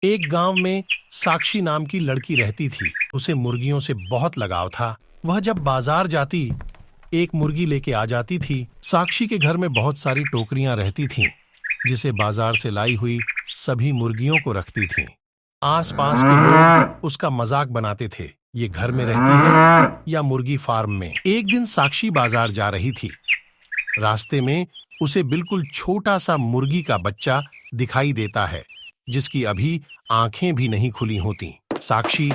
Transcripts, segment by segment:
एक गांव में साक्षी नाम की लड़की रहती थी। उसे मुर्गियों से बहुत लगाव था। वह जब बाजार जाती एक मुर्गी लेके आ जाती थी। साक्षी के घर में बहुत सारी टोकरियां रहती थीं, जिसे बाजार से लाई हुई सभी मुर्गियों को रखती थीं। आसपास के लोग उसका मजाक बनाते थे, ये घर में रहती है या मुर्गी फार्म में। एक दिन साक्षी बाजार जा रही थी। रास्ते में उसे बिल्कुल छोटा सा मुर्गी का बच्चा दिखाई देता है, जिसकी अभी आंखें भी नहीं खुली होती। साक्षी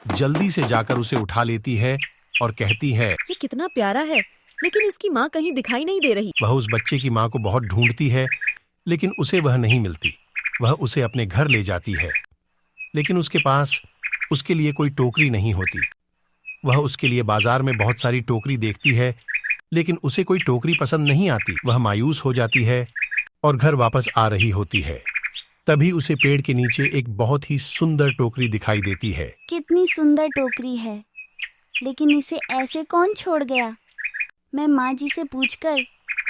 जल्दी से जाकर उसे उठा लेती है और कहती है, ये कितना प्यारा है, लेकिन इसकी माँ कहीं दिखाई नहीं दे रही। वह उस बच्चे की माँ को बहुत ढूंढती है, लेकिन उसे वह नहीं मिलती। वह उसे अपने घर ले जाती है, लेकिन उसके पास उसके लिए कोई टोकरी नहीं होती। वह उसके लिए बाजार में बहुत सारी टोकरी देखती है, लेकिन उसे कोई टोकरी पसंद नहीं आती। वह मायूस हो जाती है और घर वापस आ रही होती है। तभी उसे पेड़ के नीचे एक बहुत ही सुंदर टोकरी दिखाई देती है। कितनी सुंदर टोकरी है, लेकिन इसे ऐसे कौन छोड़ गया? मैं माँ जी से पूछकर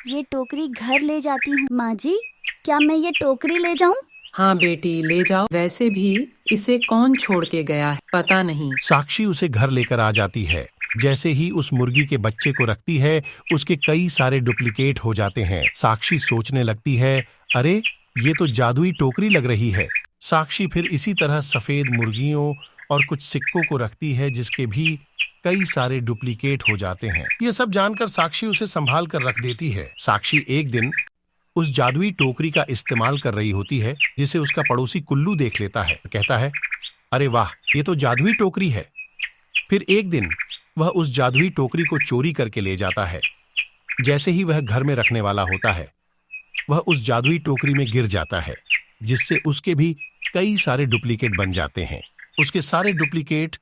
ये टोकरी घर ले जाती हूँ। माँ जी, क्या मैं ये टोकरी ले जाऊँ? हाँ बेटी, ले जाओ। वैसे भी इसे कौन छोड़ के गया है पता नहीं। साक्षी उसे घर लेकर आ जाती है। जैसे ही उस मुर्गी के बच्चे को रखती है, उसके कई सारे डुप्लीकेट हो जाते हैं। साक्षी सोचने लगती है, अरे ये तो जादुई टोकरी लग रही है। साक्षी फिर इसी तरह सफेद मुर्गियों और कुछ सिक्कों को रखती है, जिसके भी कई सारे डुप्लीकेट हो जाते हैं। ये सब जानकर साक्षी उसे संभाल कर रख देती है। साक्षी एक दिन उस जादुई टोकरी का इस्तेमाल कर रही होती है, जिसे उसका पड़ोसी कुल्लू देख लेता है। कहता है, अरे वाह, ये तो जादुई टोकरी है। फिर एक दिन वह उस जादुई टोकरी को चोरी करके ले जाता है। जैसे ही वह घर में रखने वाला होता है, वह उस जादुई टोकरी में गिर जाता है, जिससे उसके भी कई सारे डुप्लीकेट बन जाते हैं। उसके सारे डुप्लीकेट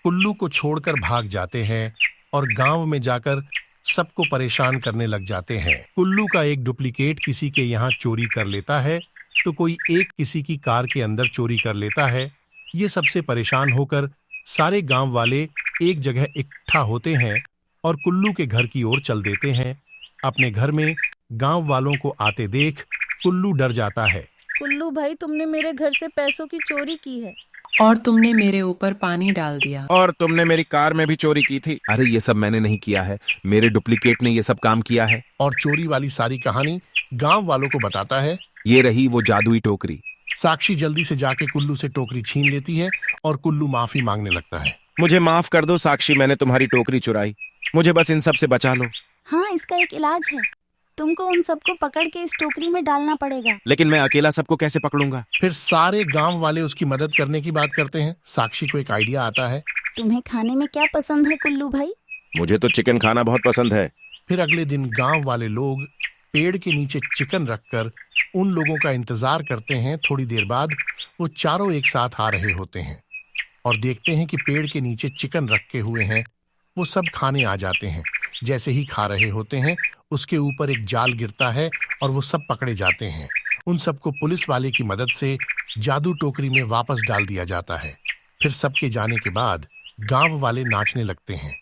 कुल्लू को छोड़कर भाग जाते हैं और गांव में जाकर सबको परेशान करने लग जाते हैं। कुल्लू का एक डुप्लीकेट किसी के यहाँ चोरी कर लेता है, तो कोई एक किसी की कार के अंदर चोरी कर लेता है। ये सबसे परेशान होकर सारे गांव वाले एक जगह इकट्ठा होते हैं और कुल्लू के घर की ओर चल देते हैं। अपने घर में गांव वालों को आते देख कुल्लू डर जाता है। कुल्लू भाई, तुमने मेरे घर से पैसों की चोरी की है। और तुमने मेरे ऊपर पानी डाल दिया। और तुमने मेरी कार में भी चोरी की थी। अरे ये सब मैंने नहीं किया है, मेरे डुप्लीकेट ने ये सब काम किया है। और चोरी वाली सारी कहानी गांव वालों को बताता है। ये रही वो जादुई टोकरी। साक्षी जल्दी से जाके कुल्लू से टोकरी छीन लेती है और कुल्लू माफी मांगने लगता है। मुझे माफ कर दो साक्षी, मैंने तुम्हारी टोकरी चुराई। मुझे बस इन सब से बचा लो। हाँ, इसका एक इलाज है। तुमको उन सबको पकड़ के इस टोकरी में डालना पड़ेगा। लेकिन मैं अकेला सबको कैसे पकड़ूंगा? फिर सारे गांव वाले उसकी मदद करने की बात करते हैं। साक्षी को एक आइडिया आता है। तुम्हें खाने में क्या पसंद है कुल्लू भाई? मुझे तो चिकन खाना बहुत पसंद है। फिर अगले दिन गांव वाले लोग पेड़ के नीचे चिकन रखकर उन लोगों का इंतजार करते हैं। थोड़ी देर बाद वो चारों एक साथ आ रहे होते हैं और देखते हैं कि पेड़ के नीचे चिकन रखे हुए हैं। वो सब खाने आ जाते हैं। जैसे ही खा रहे होते हैं, उसके ऊपर एक जाल गिरता है और वो सब पकड़े जाते हैं। उन सबको पुलिस वाले की मदद से जादू टोकरी में वापस डाल दिया जाता है। फिर सबके जाने के बाद गांव वाले नाचने लगते हैं।